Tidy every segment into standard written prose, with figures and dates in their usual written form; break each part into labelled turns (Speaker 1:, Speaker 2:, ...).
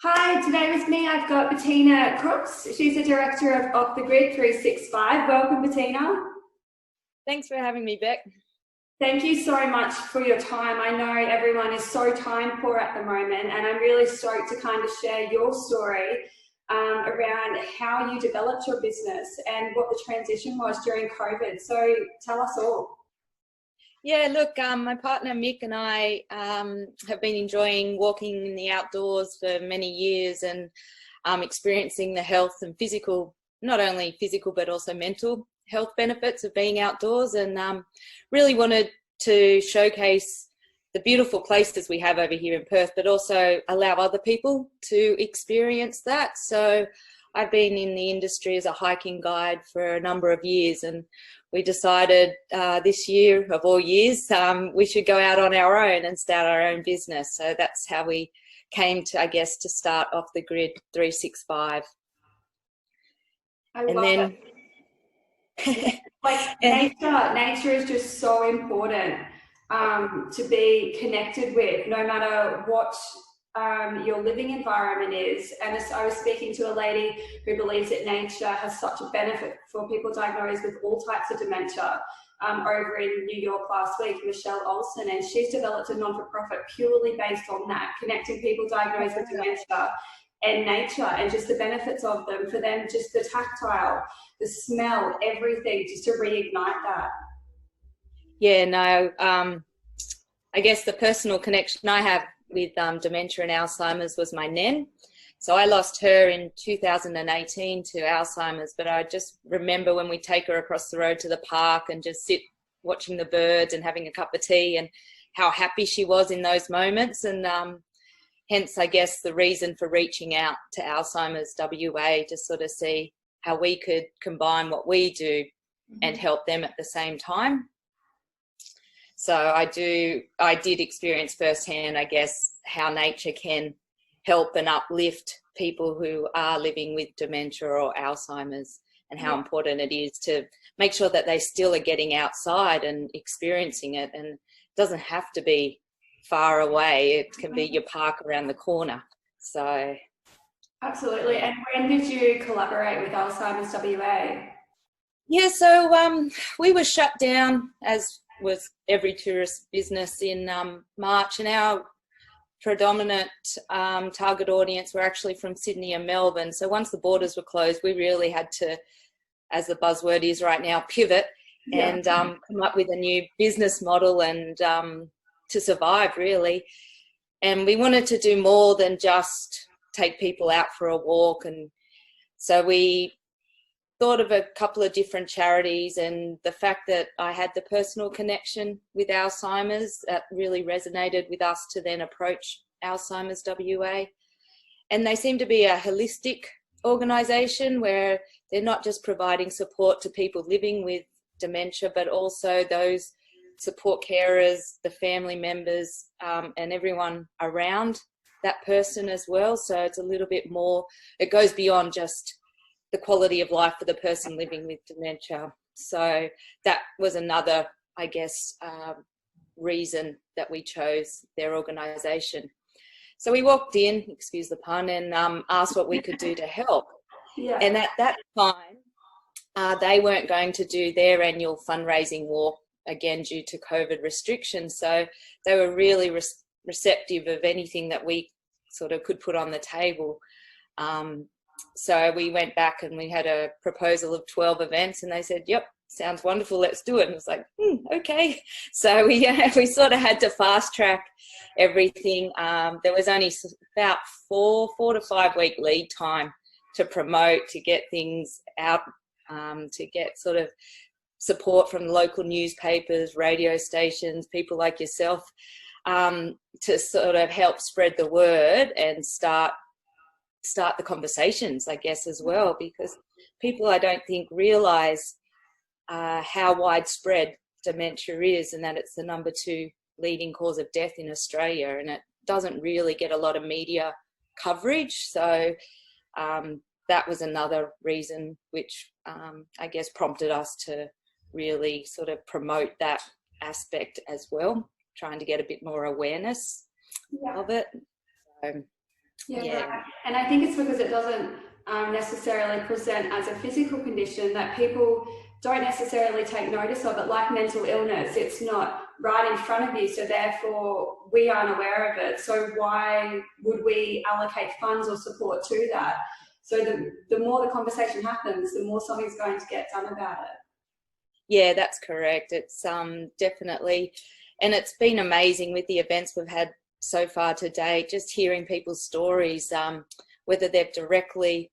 Speaker 1: Hi, today with me I've got Betina Crooks. She's the director of Off the Grid 365. Welcome, Betina.
Speaker 2: Thanks for having me, Beck.
Speaker 1: Thank you so much for your time. I know everyone is so time poor at the moment, and I'm really stoked to kind of share your story around how you developed your business and what the transition was during COVID. So tell us all.
Speaker 2: Yeah, look, my partner Mick and I have been enjoying walking in the outdoors for many years and experiencing the health and physical, not only physical but also mental health benefits of being outdoors, and really wanted to showcase the beautiful places we have over here in Perth, but also allow other people to experience that. So I've been in the industry as a hiking guide for a number of years, and we decided this year, of all years, we should go out on our own and start our own business. So that's how we came to, I guess, to start Off the Grid 365.
Speaker 1: I love it. Like nature is just so important to be connected with, no matter what your living environment is. And I was speaking to a lady who believes that nature has such a benefit for people diagnosed with all types of dementia over in New York last week, Michelle Olson, and she's developed a non-for-profit purely based on that, connecting people diagnosed with dementia and nature and just the benefits of them, for them, just the tactile, the smell, everything, just to reignite that.
Speaker 2: Yeah, no, I guess the personal connection I have with dementia and Alzheimer's was my nan. So I lost her in 2018 to Alzheimer's, but I just remember when we take her across the road to the park and just sit watching the birds and having a cup of tea, and how happy she was in those moments. And hence, I guess, the reason for reaching out to Alzheimer's WA to sort of see how we could combine what we do and help them at the same time. So I did experience firsthand, I guess, how nature can help and uplift people who are living with dementia or Alzheimer's, and how important it is to make sure that they still are getting outside and experiencing it. And it doesn't have to be far away. It can be your park around the corner. So
Speaker 1: absolutely. And when did you collaborate with Alzheimer's WA?
Speaker 2: Yeah, so we were shut down, as was every tourist business, in March, and our predominant target audience were actually from Sydney and Melbourne. So once the borders were closed, we really had to, as the buzzword is right now, pivot and come up with a new business model and to survive, really. And we wanted to do more than just take people out for a walk. And so we thought of a couple of different charities, and the fact that I had the personal connection with Alzheimer's, that really resonated with us to then approach Alzheimer's WA. And they seem to be a holistic organisation where they're not just providing support to people living with dementia, but also those support carers, the family members, and everyone around that person as well. So it's a little bit more, it goes beyond just the quality of life for the person living with dementia. So that was another, I guess, reason that we chose their organisation. So we walked in, excuse the pun, and asked what we could do to help. Yeah. And at that time, they weren't going to do their annual fundraising walk, again, due to COVID restrictions. So they were really receptive of anything that we sort of could put on the table. So we went back and we had a proposal of 12 events, and they said, yep, sounds wonderful, let's do it. And it was like, okay. So we sort of had to fast track everything. There was only about 4 to 5 week lead time to promote, to get things out, to get sort of support from local newspapers, radio stations, people like yourself, to sort of help spread the word and start the conversations, I guess, as well, because people, I don't think, realise how widespread dementia is, and that it's the number 2 leading cause of death in Australia, and it doesn't really get a lot of media coverage. So that was another reason which I guess prompted us to really sort of promote that aspect as well, trying to get a bit more awareness of it. So,
Speaker 1: Yeah, right. And I think it's because it doesn't necessarily present as a physical condition that people don't necessarily take notice of it, like mental illness. It's not right in front of you, so therefore we aren't aware of it. So why would we allocate funds or support to that? So the more the conversation happens, the more something's going to get done about it.
Speaker 2: Yeah, that's correct. It's definitely, and it's been amazing with the events we've had so far today, just hearing people's stories, whether they've directly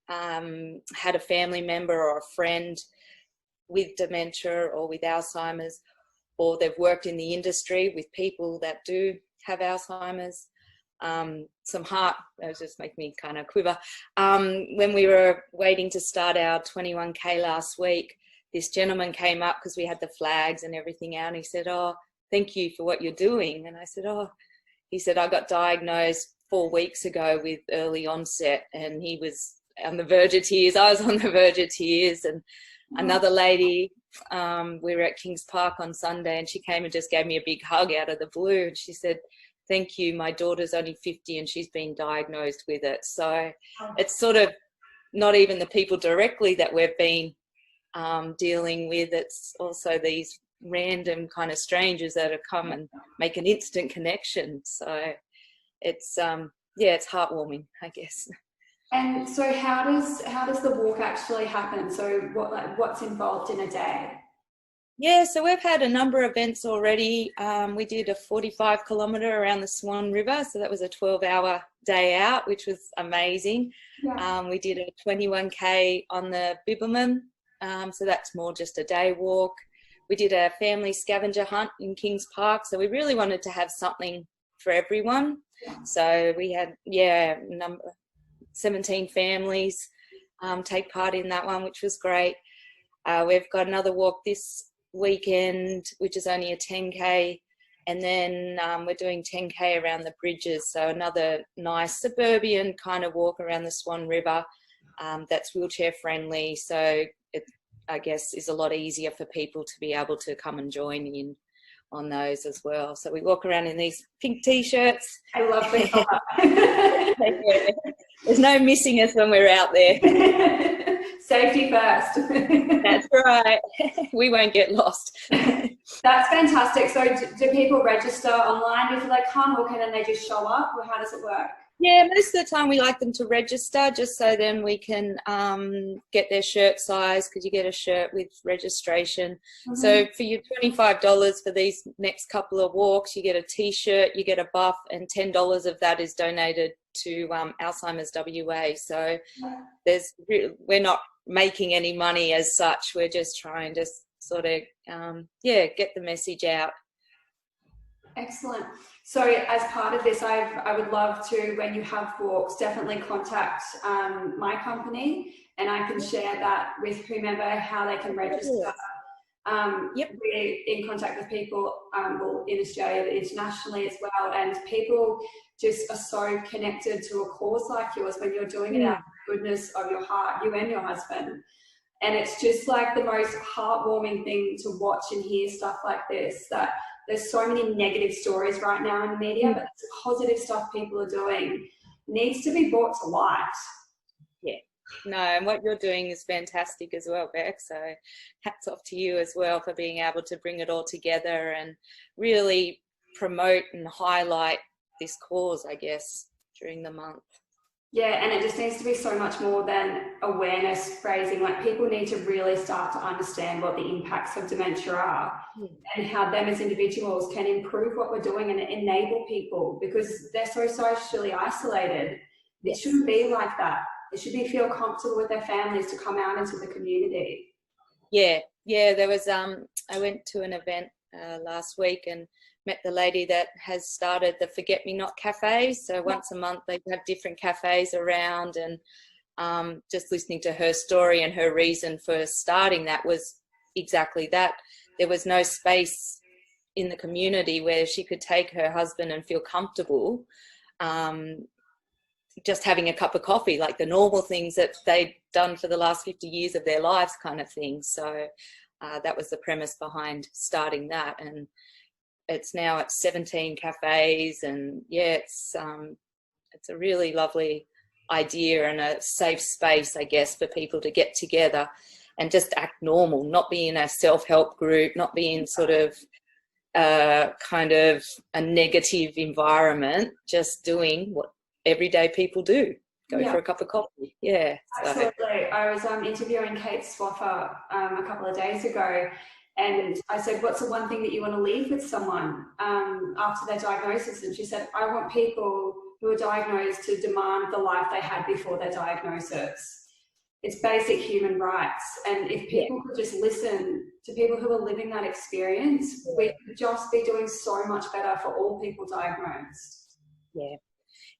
Speaker 2: had a family member or a friend with dementia or with Alzheimer's, or they've worked in the industry with people that do have Alzheimer's. That was just making me kind of quiver. When we were waiting to start our 21K last week, this gentleman came up because we had the flags and everything out, and he said, "Oh, thank you for what you're doing." And I said, "Oh," he said, "I got diagnosed 4 weeks ago with early onset," and he was on the verge of tears. I was on the verge of tears. And another lady, we were at Kings Park on Sunday, and she came and just gave me a big hug out of the blue, and she said, "Thank you, my daughter's only 50 and she's been diagnosed with it." So it's sort of not even the people directly that we've been dealing with, it's also these random kind of strangers that have come and make an instant connection. So it's it's heartwarming, I guess.
Speaker 1: And so how does the walk actually happen? So what's involved in a day?
Speaker 2: Yeah, so we've had a number of events already. We did a 45-kilometre around the Swan River, so that was a 12-hour day out, which was amazing. Yeah. We did a 21K on the Biberman, so that's more just a day walk. We did a family scavenger hunt in Kings Park, so we really wanted to have something for everyone. Yeah. So we had 17 families take part in that one, which was great. We've got another walk this weekend, which is only a 10K, and then we're doing 10K around the bridges, so another nice suburban kind of walk around the Swan River that's wheelchair friendly, so it, I guess, is a lot easier for people to be able to come and join in on those as well. So we walk around in these pink t-shirts.
Speaker 1: I love the colour.
Speaker 2: There's no missing us when we're out there.
Speaker 1: Safety first.
Speaker 2: That's right. We won't get lost.
Speaker 1: That's fantastic. So do people register online before they come, or can they just show up, or how does it work?
Speaker 2: Yeah, most of the time we like them to register, just so then we can get their shirt size, because you get a shirt with registration. Mm-hmm. So for your $25 for these next couple of walks, you get a t-shirt, you get a buff, and $10 of that is donated to Alzheimer's WA. So we're not making any money as such. We're just trying to sort of get the message out.
Speaker 1: Excellent. So as part of this, I would love to, when you have walks, definitely contact my company, and I can share that with whomever, how they can register. We're in contact with people in Australia, but internationally as well, and people just are so connected to a cause like yours when you're doing it out of the goodness of your heart, you and your husband. And it's just like the most heartwarming thing to watch and hear stuff like this, that there's so many negative stories right now in the media, but the positive stuff people are doing needs to be brought to light.
Speaker 2: Yeah, no, and what you're doing is fantastic as well, Beck. So hats off to you as well for being able to bring it all together and really promote and highlight this cause, I guess, during the month.
Speaker 1: Yeah, and it just needs to be so much more than awareness raising. Like, people need to really start to understand what the impacts of dementia are and how them as individuals can improve what we're doing and enable people, because they're so socially isolated. It shouldn't be like that. They should feel comfortable with their families to come out into the community. Yeah,
Speaker 2: there was I went to an event last week and met the lady that has started the Forget Me Not cafes. So once a month they have different cafes around, and just listening to her story and her reason for starting that was exactly that. There was no space in the community where she could take her husband and feel comfortable just having a cup of coffee, like the normal things that they'd done for the last 50 years of their lives kind of thing. So that was the premise behind starting that, and it's now at 17 cafes, and it's it's a really lovely idea and a safe space, I guess, for people to get together and just act normal, not be in a self-help group, not be in sort of kind of a negative environment, just doing what everyday people do. Go for a cup of coffee. Yeah.
Speaker 1: Absolutely. So. I was interviewing Kate Swaffer a couple of days ago, and I said, what's the one thing that you want to leave with someone after their diagnosis? And she said, I want people who are diagnosed to demand the life they had before their diagnosis. It's basic human rights. And if people could just listen to people who are living that experience, we could just be doing so much better for all people diagnosed.
Speaker 2: Yeah.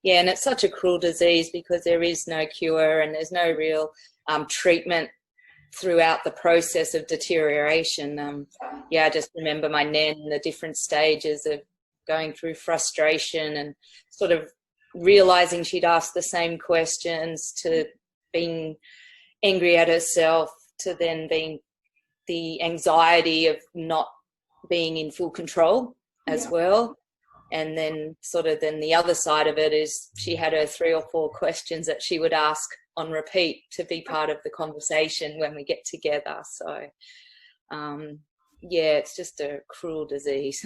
Speaker 2: Yeah, and it's such a cruel disease because there is no cure and there's no real treatment throughout the process of deterioration. I just remember my nan in the different stages of going through frustration and sort of realising she'd asked the same questions, to being angry at herself, to then being the anxiety of not being in full control as well. And then then the other side of it is she had her 3 or 4 questions that she would ask on repeat to be part of the conversation when we get together. So, it's just a cruel disease.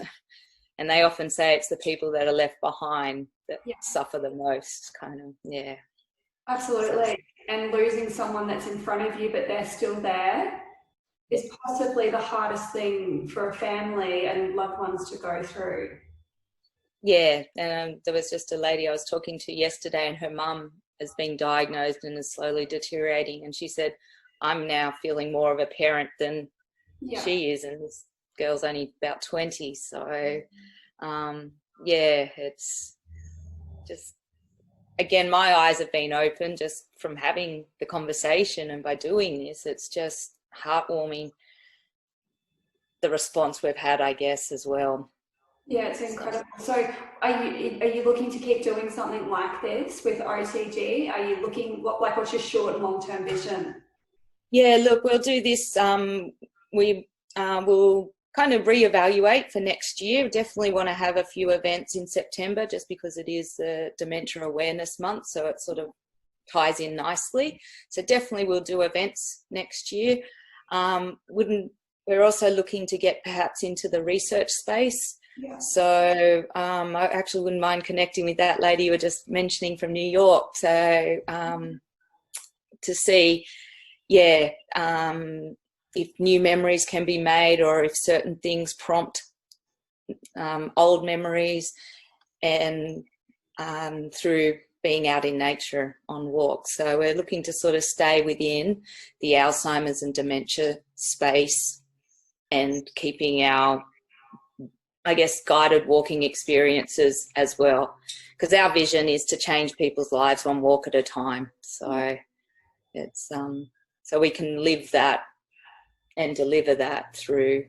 Speaker 2: And they often say it's the people that are left behind that suffer the most, kind of,
Speaker 1: Absolutely. And losing someone that's in front of you but they're still there is possibly the hardest thing for a family and loved ones to go through.
Speaker 2: Yeah, and there was just a lady I was talking to yesterday, and her mum has been diagnosed and is slowly deteriorating, and she said, I'm now feeling more of a parent than she is, and this girl's only about 20. So, it's just, again, my eyes have been open just from having the conversation, and by doing this, it's just heartwarming, the response we've had, I guess, as well.
Speaker 1: Yeah, it's incredible. So are you looking to keep doing something like this with OTG? Are you looking, what's your short and long-term vision?
Speaker 2: Yeah, look, we'll do this. We will kind of reevaluate for next year. Definitely want to have a few events in September just because it is the Dementia Awareness Month, so it sort of ties in nicely. So definitely we'll do events next year. We're also looking to get perhaps into the research space. Yeah. So I actually wouldn't mind connecting with that lady you were just mentioning from New York. So to see, if new memories can be made, or if certain things prompt old memories, and through being out in nature on walks. So we're looking to sort of stay within the Alzheimer's and dementia space and keeping our, I guess, guided walking experiences as well, because our vision is to change people's lives one walk at a time. So it's so we can live that and deliver that through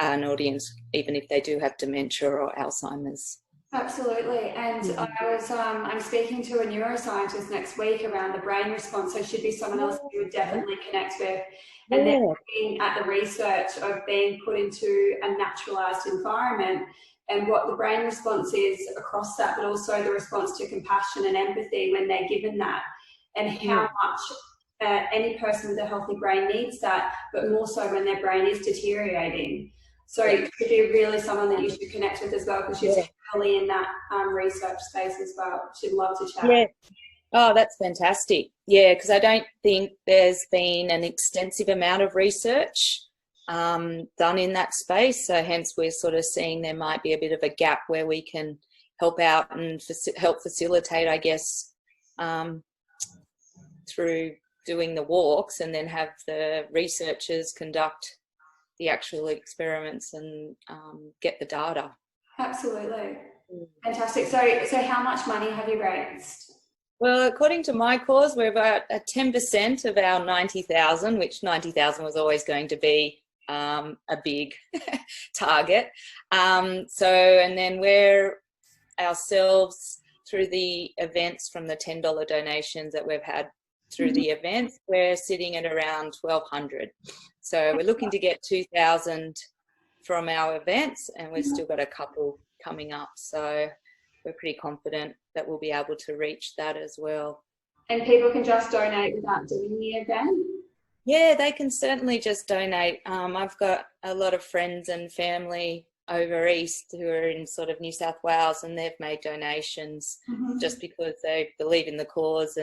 Speaker 2: an audience, even if they do have dementia or Alzheimer's.
Speaker 1: Absolutely. And I'm speaking to a neuroscientist next week around the brain response, so should be someone else you would definitely connect with. And then looking at the research of being put into a naturalized environment and what the brain response is across that, but also the response to compassion and empathy when they're given that, and how much any person with a healthy brain needs that, but more so when their brain is deteriorating. So it could be really someone that you should connect with as well, because she's heavily in that research space as well. She'd love to chat.
Speaker 2: Yeah. Oh, that's fantastic. Yeah, because I don't think there's been an extensive amount of research done in that space. So hence we're sort of seeing there might be a bit of a gap where we can help out and help facilitate, I guess, through doing the walks, and then have the researchers conduct the actual experiments and get the data.
Speaker 1: Absolutely. Fantastic. So how much money have you raised?
Speaker 2: Well, according to my cause, we're about 10% of our 90,000, which 90,000 was always going to be a big target. And then we're ourselves, through the events from the $10 donations that we've had through the events, we're sitting at around 1,200. So we're looking to get 2,000 from our events, and we've still got a couple coming up. So we're pretty confident that we'll be able to reach that as well.
Speaker 1: And people can just donate without doing the event?
Speaker 2: Yeah, they can certainly just donate. I've got a lot of friends and family over east who are in sort of New South Wales, and they've made donations just because they believe in the cause,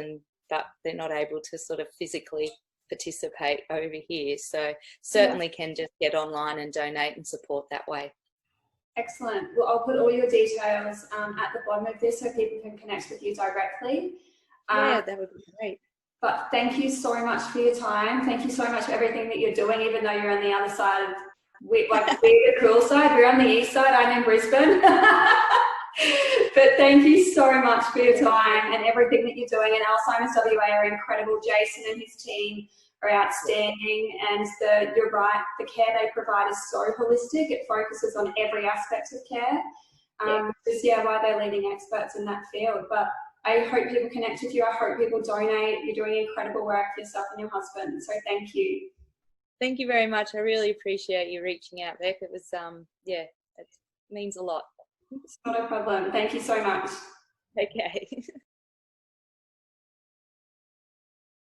Speaker 2: but they're not able to sort of physically participate over here. So certainly can just get online and donate and support that way.
Speaker 1: Excellent. Well, I'll put all your details at the bottom of this so people can connect with you directly.
Speaker 2: Yeah, that would be great.
Speaker 1: But thank you so much for your time. Thank you so much for everything that you're doing, even though you're on the other side of, we're the cool side. We're on the east side. I'm in Brisbane. But thank you so much for your time and everything that you're doing. And Alzheimer's WA are incredible. Jason and his team are outstanding. And you're right, the care they provide is so holistic. It focuses on every aspect of care. Which is why they're leading experts in that field. But I hope people connect with you. I hope people donate. You're doing incredible work for yourself and your husband. So thank you.
Speaker 2: Thank you very much. I really appreciate you reaching out, Beck. It was, it means a lot.
Speaker 1: Not a problem. Thank you so much.
Speaker 2: Okay.